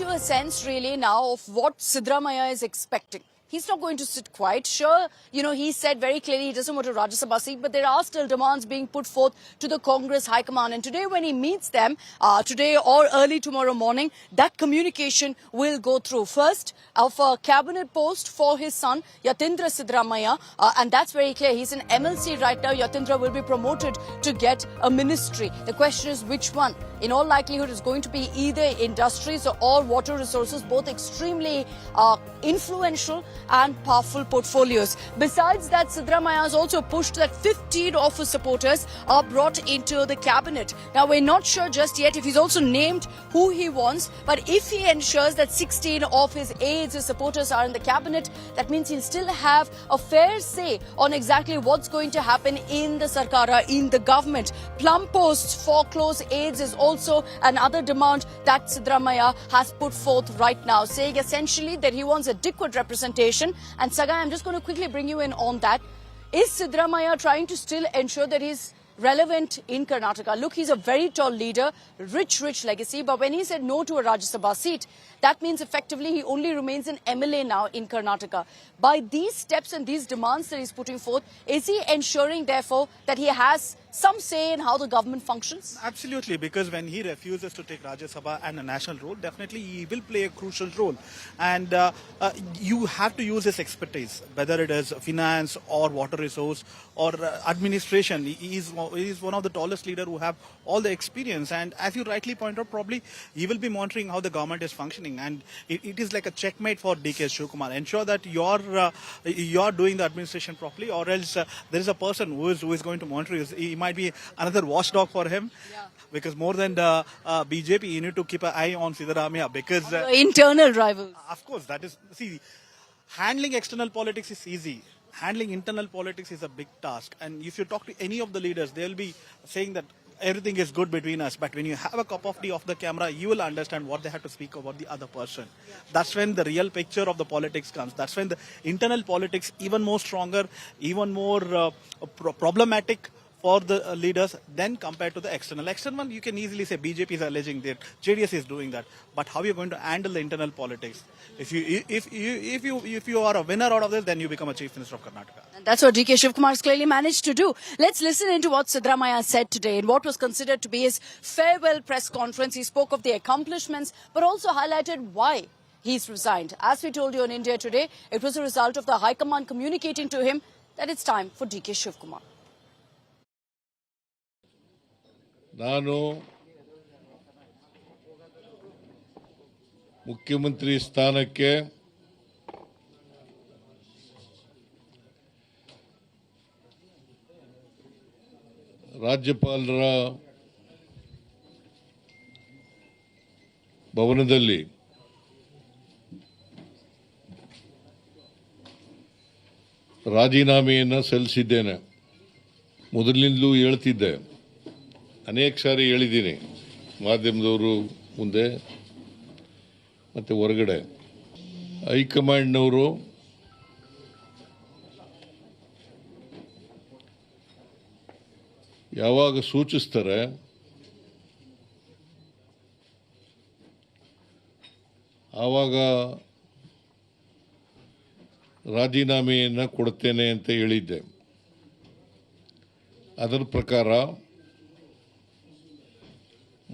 you a sense really now of what Sidramaya is expecting. He's not going to sit quiet. Sure, he said very clearly he doesn't want a Rajya Sabha seat, but there are still demands being put forth to the Congress High Command. And today when he meets them, today or early tomorrow morning, that communication will go through. First, of a cabinet post for his son, Yatindra Sidramaya, and that's very clear. He's an MLC right now. Yatindra will be promoted to get a ministry. The question is which one? In all likelihood, it's going to be either industries or water resources, both extremely influential and powerful portfolios. Besides that, Sidramaya has also pushed that 15 of his supporters are brought into the cabinet. Now, we're not sure just yet if he's also named who he wants, but if he ensures that 16 of his aides, his supporters are in the cabinet, that means he'll still have a fair say on exactly what's going to happen in the Sarkara, in the government. Plum posts for close aides is also another demand that Sidramaya has put forth right now, saying essentially that he wants adequate representation. And Sagai, I'm just going to quickly bring you in on that. Is Sidramaya trying to still ensure that he's relevant in Karnataka? Look, he's a very tall leader, rich legacy, but when he said no to a Rajya Sabha seat, that means effectively he only remains an MLA now in Karnataka. By these steps and these demands that he's putting forth, is he ensuring therefore that he has some say in how the government functions? Absolutely, because when he refuses to take Rajya Sabha and a national role, definitely he will play a crucial role. And you have to use his expertise, whether it is finance or water resource or administration. He is one of the tallest leaders who have all the experience. And as you rightly point out, probably he will be monitoring how the government is functioning. And it is like a checkmate for DK Shivkumar. Ensure that you're doing the administration properly, or else there is a person who is going to monitor you. He might be another watchdog for him, because more than the BJP, you need to keep an eye on Siddaramaiah, because internal rivals. Of course, that is, see, handling external politics is easy. Handling internal politics is a big task. And if you talk to any of the leaders, they'll be saying that everything is good between us. But when you have a cup of tea off the camera, you will understand what they have to speak about the other person. That's when the real picture of the politics comes. That's when the internal politics even more stronger, even more problematic for the leaders than compared to the external. External, you can easily say BJP is alleging that, JDS is doing that. But how are you going to handle the internal politics? If you are a winner out of this, then you become a chief minister of Karnataka. And that's what DK Shivkumar has clearly managed to do. Let's listen into what Sidramaya said today in what was considered to be his farewell press conference. He spoke of the accomplishments, but also highlighted why he's resigned. As we told you on India Today, it was a result of the High Command communicating to him that it's time for DK Shivkumar. ನಾನು ಮುಖ್ಯಮಂತ್ರಿ ಸ್ಥಾನಕ್ಕೆ ರಾಜ್ಯಪಾಲರ ಭವನದಲ್ಲಿ ರಾಜೀನಾಮೆಯನ್ನು ಸಲ್ಲಿಸಿದ್ದೇನೆ. ಮೊದಲಿನಿಂದಲೂ ಹೇಳ್ತಿದ್ದೆ, ಅನೇಕ ಸಾರಿ ಹೇಳಿದ್ದೀನಿ ಮಾಧ್ಯಮದವರು ಮುಂದೆ ಮತ್ತು ಹೊರಗಡೆ. ಹೈಕಮಾಂಡ್ನವರು ಯಾವಾಗ ಸೂಚಿಸ್ತಾರೆ ಆವಾಗ ರಾಜೀನಾಮೆಯನ್ನು ಕೊಡ್ತೇನೆ ಅಂತ ಹೇಳಿದ್ದೆ. ಅದರ ಪ್ರಕಾರ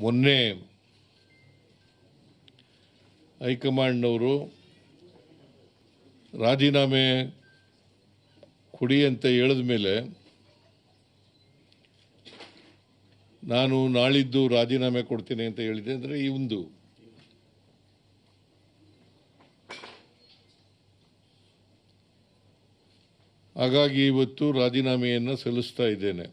ಮೊನ್ನೆ ಹೈಕಮಾಂಡ್ನವರು ರಾಜೀನಾಮೆ ಕೊಡಿ ಅಂತ ಹೇಳಿದ ಮೇಲೆ ನಾನು ನಾಳಿದ್ದು ರಾಜೀನಾಮೆ ಕೊಡ್ತೀನಿ ಅಂತ ಹೇಳಿದೆ. ಅಂದರೆ ಒಂದು ಹಾಗಾಗಿ ಇವತ್ತು ರಾಜೀನಾಮೆಯನ್ನು ಸಲ್ಲಿಸ್ತಾ ಇದ್ದೇನೆ.